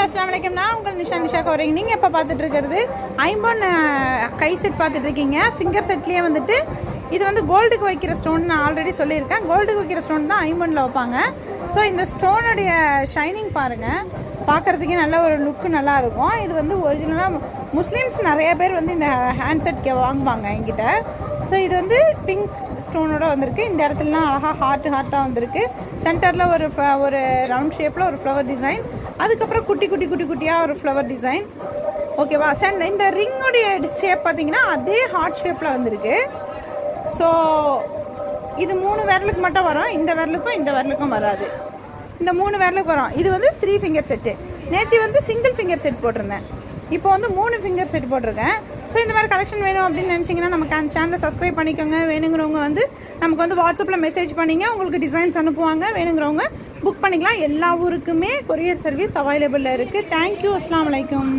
அஸ்ஸலாமு அலைக்கும். நான் உங்கள் நிஷா கவரிங். நீங்கள் எப்போ பார்த்துட்டு இருக்கிறது ஐம்பொன் கை செட் பார்த்துட்டு இருக்கீங்க. ஃபிங்கர் செட்லேயே வந்துட்டு இது வந்து கோல்டுக்கு வைக்கிற ஸ்டோன் நான் ஆல்ரெடி சொல்லியிருக்கேன். கோல்டுக்கு வைக்கிற ஸ்டோன் தான் ஐம்பொனில் வைப்பாங்க. ஸோ இந்த ஸ்டோனுடைய ஷைனிங் பாருங்கள், பார்க்குறதுக்கே நல்ல ஒரு லுக்கு நல்லாயிருக்கும். இது வந்து ஒரிஜினலாக முஸ்லீம்ஸ் நிறைய பேர் வந்து இந்த ஹேண்ட் செட் வாங்குவாங்க என்கிட்ட. ஸோ இது வந்து பிங்க் ஸ்டோனோட வந்திருக்கு. இந்த இடத்துலலாம் அழகாக ஹார்ட்டாக வந்திருக்கு. சென்டரில் ஒரு ரவுண்ட் ஷேப்பில் ஒரு ஃப்ளவர் டிசைன், அதுக்கப்புறம் குட்டியாக ஒரு ஃப்ளவர் டிசைன். ஓகேவா? இந்த ரிங்கோடைய ஷேப் பார்த்தீங்கன்னா அதே ஹார்ட் ஷேப்பில் வந்திருக்கு. ஸோ இது 3 விரலுக்கு மட்டும் வரும். இந்த விரலுக்கும் வராது. இந்த 3 விரலுக்கு வரும். இது வந்து 3 ஃபிங்கர் செட்டு. நேற்று வந்து சிங்கிள் ஃபிங்கர் செட் போட்டிருந்தேன். இப்போ வந்து 3 ஃபிங்கர் செட் போட்டிருக்கேன். ஸோ இந்த மாதிரி கலெக்ஷன் வேணும் அப்படின்னு நினச்சிங்கன்னா நம்ம சேனலை சப்ஸ்கிரைப் பண்ணிக்கோங்க. வேணுங்கிறவங்க வந்து நமக்கு வந்து வாட்ஸ்அப்பில் மெசேஜ் பண்ணிங்க, உங்களுக்கு டிசைன்ஸ் அனுப்புவாங்க. வேணுங்கிறவங்க புக் பண்ணிக்கலாம். எல்லா ஊருக்குமே கொரியர் சர்வீஸ் அவைலபிளில் இருக்குது. தேங்க்யூ. அஸ்ஸலாமு அலைக்கும்.